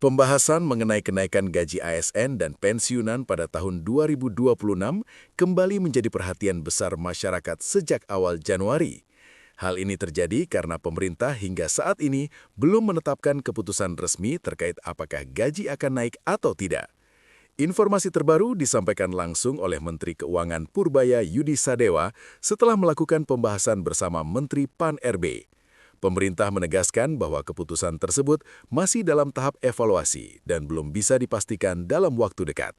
Pembahasan mengenai kenaikan gaji ASN dan pensiunan pada tahun 2026 kembali menjadi perhatian besar masyarakat sejak awal Januari. Hal ini terjadi karena pemerintah hingga saat ini belum menetapkan keputusan resmi terkait apakah gaji akan naik atau tidak. Informasi terbaru disampaikan langsung oleh Menteri Keuangan Purbaya Yudi Sadewa setelah melakukan pembahasan bersama Menteri Pan-RB. Pemerintah menegaskan bahwa keputusan tersebut masih dalam tahap evaluasi dan belum bisa dipastikan dalam waktu dekat.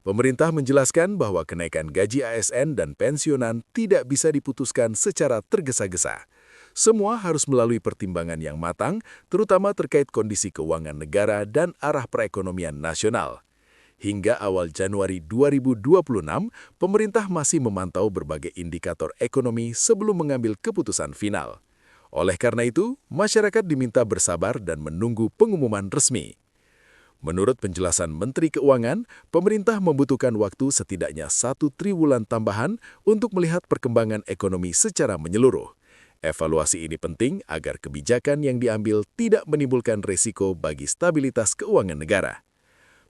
Pemerintah menjelaskan bahwa kenaikan gaji ASN dan pensiunan tidak bisa diputuskan secara tergesa-gesa. Semua harus melalui pertimbangan yang matang, terutama terkait kondisi keuangan negara dan arah perekonomian nasional. Hingga awal Januari 2026, pemerintah masih memantau berbagai indikator ekonomi sebelum mengambil keputusan final. Oleh karena itu, masyarakat diminta bersabar dan menunggu pengumuman resmi. Menurut penjelasan Menteri Keuangan, pemerintah membutuhkan waktu setidaknya 1 triwulan tambahan untuk melihat perkembangan ekonomi secara menyeluruh. Evaluasi ini penting agar kebijakan yang diambil tidak menimbulkan risiko bagi stabilitas keuangan negara.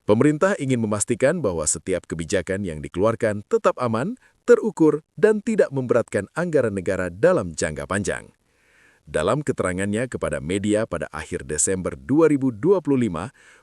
Pemerintah ingin memastikan bahwa setiap kebijakan yang dikeluarkan tetap aman, terukur, dan tidak memberatkan anggaran negara dalam jangka panjang. Dalam keterangannya kepada media pada akhir Desember 2025,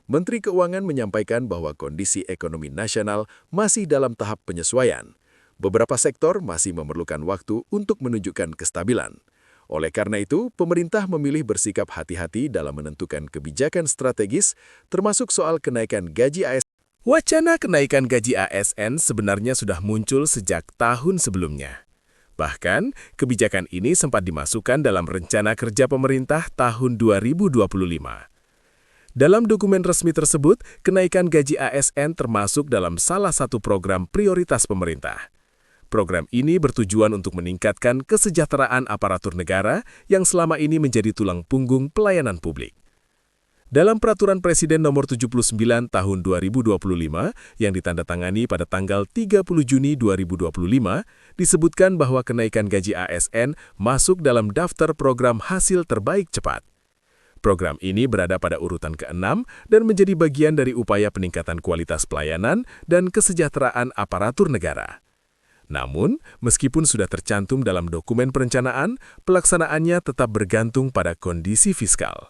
Menteri Keuangan menyampaikan bahwa kondisi ekonomi nasional masih dalam tahap penyesuaian. Beberapa sektor masih memerlukan waktu untuk menunjukkan kestabilan. Oleh karena itu, pemerintah memilih bersikap hati-hati dalam menentukan kebijakan strategis, termasuk soal kenaikan gaji ASN. Wacana kenaikan gaji ASN sebenarnya sudah muncul sejak tahun sebelumnya. Bahkan, kebijakan ini sempat dimasukkan dalam rencana kerja pemerintah tahun 2025. Dalam dokumen resmi tersebut, kenaikan gaji ASN termasuk dalam salah satu program prioritas pemerintah. Program ini bertujuan untuk meningkatkan kesejahteraan aparatur negara yang selama ini menjadi tulang punggung pelayanan publik. Dalam Peraturan Presiden Nomor 79 Tahun 2025 yang ditandatangani pada tanggal 30 Juni 2025, disebutkan bahwa kenaikan gaji ASN masuk dalam daftar program hasil terbaik cepat. Program ini berada pada urutan ke-6 dan menjadi bagian dari upaya peningkatan kualitas pelayanan dan kesejahteraan aparatur negara. Namun, meskipun sudah tercantum dalam dokumen perencanaan, pelaksanaannya tetap bergantung pada kondisi fiskal.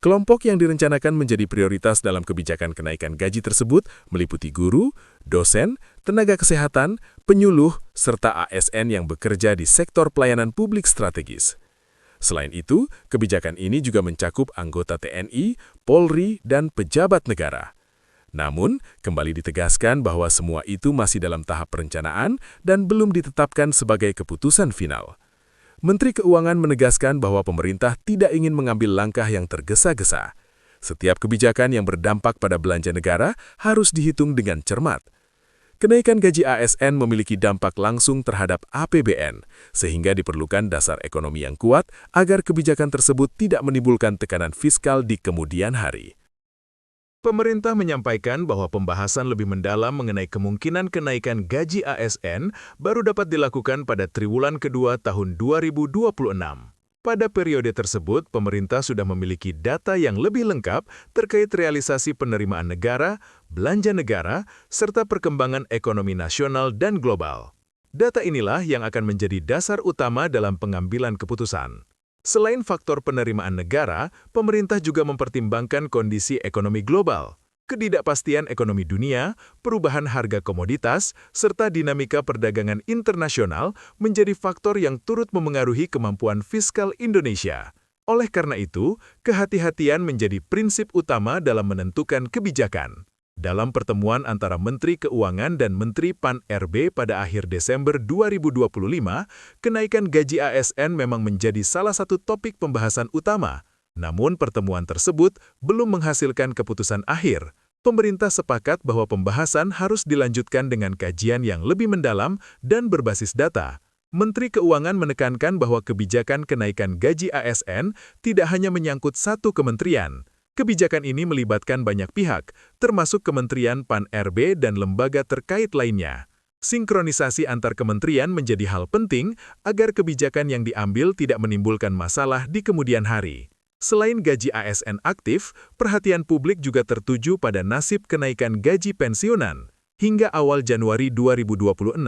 Kelompok yang direncanakan menjadi prioritas dalam kebijakan kenaikan gaji tersebut meliputi guru, dosen, tenaga kesehatan, penyuluh, serta ASN yang bekerja di sektor pelayanan publik strategis. Selain itu, kebijakan ini juga mencakup anggota TNI, Polri, dan pejabat negara. Namun, kembali ditegaskan bahwa semua itu masih dalam tahap perencanaan dan belum ditetapkan sebagai keputusan final. Menteri Keuangan menegaskan bahwa pemerintah tidak ingin mengambil langkah yang tergesa-gesa. Setiap kebijakan yang berdampak pada belanja negara harus dihitung dengan cermat. Kenaikan gaji ASN memiliki dampak langsung terhadap APBN, sehingga diperlukan dasar ekonomi yang kuat agar kebijakan tersebut tidak menimbulkan tekanan fiskal di kemudian hari. Pemerintah menyampaikan bahwa pembahasan lebih mendalam mengenai kemungkinan kenaikan gaji ASN baru dapat dilakukan pada triwulan kedua tahun 2026. Pada periode tersebut, pemerintah sudah memiliki data yang lebih lengkap terkait realisasi penerimaan negara, belanja negara, serta perkembangan ekonomi nasional dan global. Data inilah yang akan menjadi dasar utama dalam pengambilan keputusan. Selain faktor penerimaan negara, pemerintah juga mempertimbangkan kondisi ekonomi global, ketidakpastian ekonomi dunia, perubahan harga komoditas, serta dinamika perdagangan internasional menjadi faktor yang turut memengaruhi kemampuan fiskal Indonesia. Oleh karena itu, kehati-hatian menjadi prinsip utama dalam menentukan kebijakan. Dalam pertemuan antara Menteri Keuangan dan Menteri Pan-RB pada akhir Desember 2025, kenaikan gaji ASN memang menjadi salah satu topik pembahasan utama. Namun pertemuan tersebut belum menghasilkan keputusan akhir. Pemerintah sepakat bahwa pembahasan harus dilanjutkan dengan kajian yang lebih mendalam dan berbasis data. Menteri Keuangan menekankan bahwa kebijakan kenaikan gaji ASN tidak hanya menyangkut satu kementerian. Kebijakan ini melibatkan banyak pihak, termasuk Kementerian Pan-RB dan lembaga terkait lainnya. Sinkronisasi antar kementerian menjadi hal penting agar kebijakan yang diambil tidak menimbulkan masalah di kemudian hari. Selain gaji ASN aktif, perhatian publik juga tertuju pada nasib kenaikan gaji pensiunan. Hingga awal Januari 2026,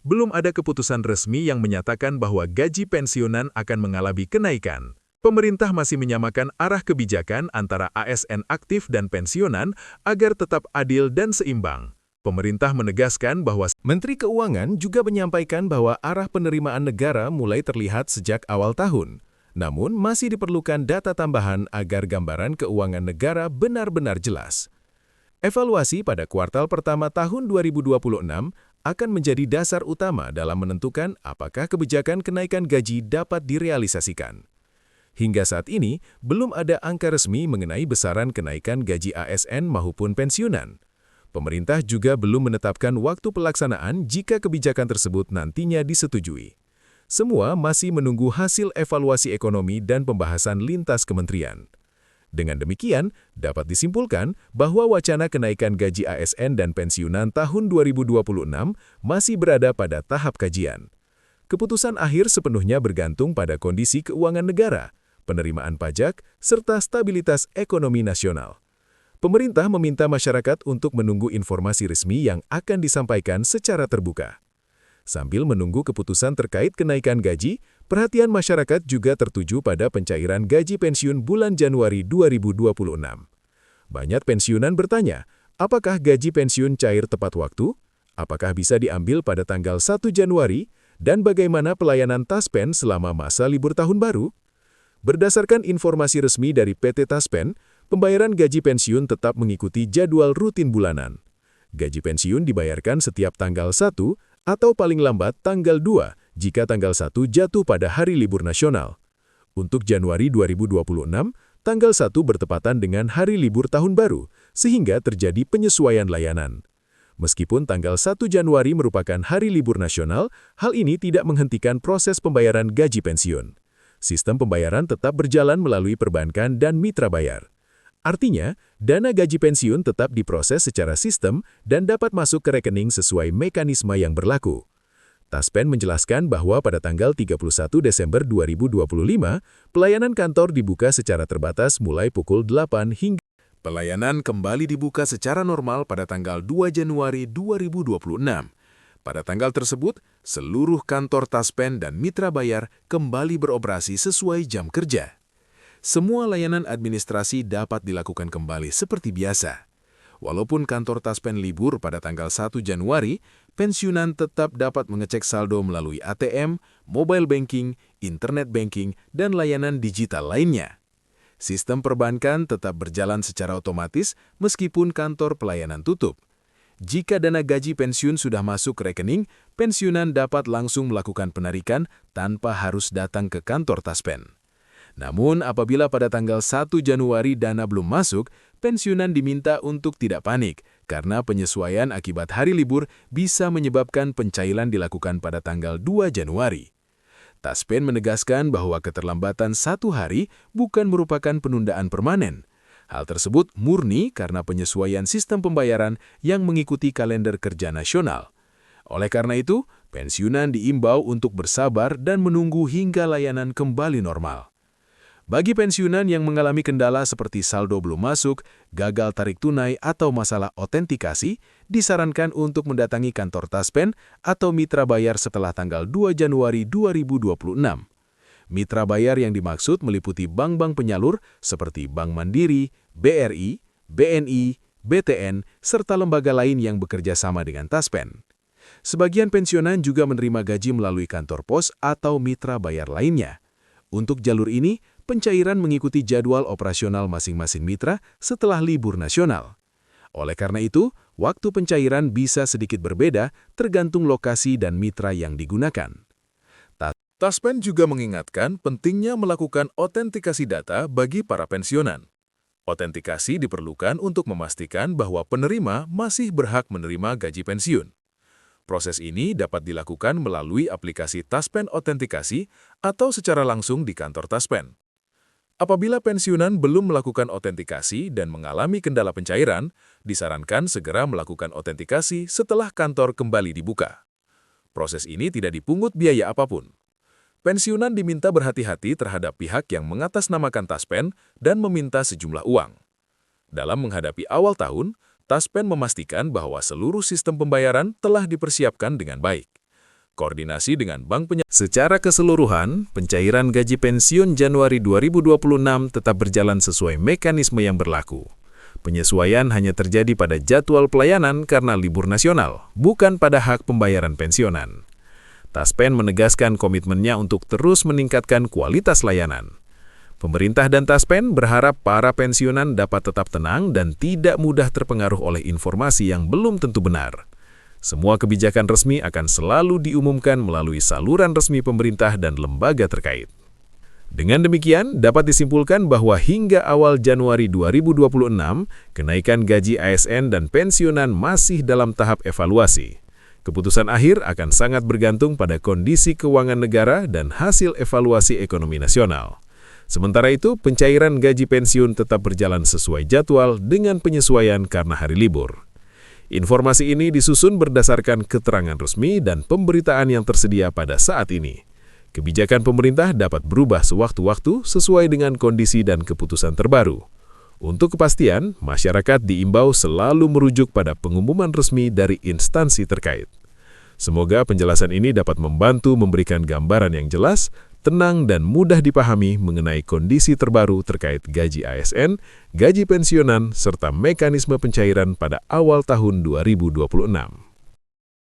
belum ada keputusan resmi yang menyatakan bahwa gaji pensiunan akan mengalami kenaikan. Pemerintah masih menyamakan arah kebijakan antara ASN aktif dan pensiunan agar tetap adil dan seimbang. Pemerintah menegaskan bahwa Menteri Keuangan juga menyampaikan bahwa arah penerimaan negara mulai terlihat sejak awal tahun. Namun, masih diperlukan data tambahan agar gambaran keuangan negara benar-benar jelas. Evaluasi pada kuartal pertama tahun 2026 akan menjadi dasar utama dalam menentukan apakah kebijakan kenaikan gaji dapat direalisasikan. Hingga saat ini, belum ada angka resmi mengenai besaran kenaikan gaji ASN maupun pensiunan. Pemerintah juga belum menetapkan waktu pelaksanaan jika kebijakan tersebut nantinya disetujui. Semua masih menunggu hasil evaluasi ekonomi dan pembahasan lintas kementerian. Dengan demikian, dapat disimpulkan bahwa wacana kenaikan gaji ASN dan pensiunan tahun 2026 masih berada pada tahap kajian. Keputusan akhir sepenuhnya bergantung pada kondisi keuangan negara, penerimaan pajak, serta stabilitas ekonomi nasional. Pemerintah meminta masyarakat untuk menunggu informasi resmi yang akan disampaikan secara terbuka. Sambil menunggu keputusan terkait kenaikan gaji, perhatian masyarakat juga tertuju pada pencairan gaji pensiun bulan Januari 2026. Banyak pensiunan bertanya, apakah gaji pensiun cair tepat waktu? Apakah bisa diambil pada tanggal 1 Januari? Dan bagaimana pelayanan Taspen selama masa libur tahun baru? Berdasarkan informasi resmi dari PT Taspen, pembayaran gaji pensiun tetap mengikuti jadwal rutin bulanan. Gaji pensiun dibayarkan setiap tanggal 1 atau paling lambat tanggal 2 jika tanggal 1 jatuh pada hari libur nasional. Untuk Januari 2026, tanggal 1 bertepatan dengan hari libur tahun baru, sehingga terjadi penyesuaian layanan. Meskipun tanggal 1 Januari merupakan hari libur nasional, hal ini tidak menghentikan proses pembayaran gaji pensiun. Sistem pembayaran tetap berjalan melalui perbankan dan mitra bayar. Artinya, dana gaji pensiun tetap diproses secara sistem dan dapat masuk ke rekening sesuai mekanisme yang berlaku. Taspen menjelaskan bahwa pada tanggal 31 Desember 2025, pelayanan kantor dibuka secara terbatas mulai pukul 8 hingga. Pelayanan kembali dibuka secara normal pada tanggal 2 Januari 2026. Pada tanggal tersebut, seluruh kantor Taspen dan mitra bayar kembali beroperasi sesuai jam kerja. Semua layanan administrasi dapat dilakukan kembali seperti biasa. Walaupun kantor Taspen libur pada tanggal 1 Januari, pensiunan tetap dapat mengecek saldo melalui ATM, mobile banking, internet banking, dan layanan digital lainnya. Sistem perbankan tetap berjalan secara otomatis meskipun kantor pelayanan tutup. Jika dana gaji pensiun sudah masuk ke rekening, pensiunan dapat langsung melakukan penarikan tanpa harus datang ke kantor Taspen. Namun, apabila pada tanggal 1 Januari dana belum masuk, pensiunan diminta untuk tidak panik, karena penyesuaian akibat hari libur bisa menyebabkan pencairan dilakukan pada tanggal 2 Januari. Taspen menegaskan bahwa keterlambatan 1 hari bukan merupakan penundaan permanen. Hal tersebut murni karena penyesuaian sistem pembayaran yang mengikuti kalender kerja nasional. Oleh karena itu, pensiunan diimbau untuk bersabar dan menunggu hingga layanan kembali normal. Bagi pensiunan yang mengalami kendala seperti saldo belum masuk, gagal tarik tunai, atau masalah otentikasi, disarankan untuk mendatangi kantor Taspen atau mitra bayar setelah tanggal 2 Januari 2026. Mitra bayar yang dimaksud meliputi bank-bank penyalur seperti Bank Mandiri, BRI, BNI, BTN, serta lembaga lain yang bekerja sama dengan Taspen. Sebagian pensiunan juga menerima gaji melalui kantor pos atau mitra bayar lainnya. Untuk jalur ini, pencairan mengikuti jadwal operasional masing-masing mitra setelah libur nasional. Oleh karena itu, waktu pencairan bisa sedikit berbeda tergantung lokasi dan mitra yang digunakan. Taspen juga mengingatkan pentingnya melakukan otentikasi data bagi para pensiunan. Otentikasi diperlukan untuk memastikan bahwa penerima masih berhak menerima gaji pensiun. Proses ini dapat dilakukan melalui aplikasi Taspen Otentikasi atau secara langsung di kantor Taspen. Apabila pensiunan belum melakukan otentikasi dan mengalami kendala pencairan, disarankan segera melakukan otentikasi setelah kantor kembali dibuka. Proses ini tidak dipungut biaya apapun. Pensiunan diminta berhati-hati terhadap pihak yang mengatasnamakan Taspen dan meminta sejumlah uang. Dalam menghadapi awal tahun, Taspen memastikan bahwa seluruh sistem pembayaran telah dipersiapkan dengan baik. Koordinasi dengan bank penyelenggara. Secara keseluruhan, pencairan gaji pensiun Januari 2026 tetap berjalan sesuai mekanisme yang berlaku. Penyesuaian hanya terjadi pada jadwal pelayanan karena libur nasional, bukan pada hak pembayaran pensiunan. Taspen menegaskan komitmennya untuk terus meningkatkan kualitas layanan. Pemerintah dan Taspen berharap para pensiunan dapat tetap tenang dan tidak mudah terpengaruh oleh informasi yang belum tentu benar. Semua kebijakan resmi akan selalu diumumkan melalui saluran resmi pemerintah dan lembaga terkait. Dengan demikian, dapat disimpulkan bahwa hingga awal Januari 2026, kenaikan gaji ASN dan pensiunan masih dalam tahap evaluasi. Keputusan akhir akan sangat bergantung pada kondisi keuangan negara dan hasil evaluasi ekonomi nasional. Sementara itu, pencairan gaji pensiun tetap berjalan sesuai jadwal dengan penyesuaian karena hari libur. Informasi ini disusun berdasarkan keterangan resmi dan pemberitaan yang tersedia pada saat ini. Kebijakan pemerintah dapat berubah sewaktu-waktu sesuai dengan kondisi dan keputusan terbaru. Untuk kepastian, masyarakat diimbau selalu merujuk pada pengumuman resmi dari instansi terkait. Semoga penjelasan ini dapat membantu memberikan gambaran yang jelas, tenang dan mudah dipahami mengenai kondisi terbaru terkait gaji ASN, gaji pensiunan, serta mekanisme pencairan pada awal tahun 2026.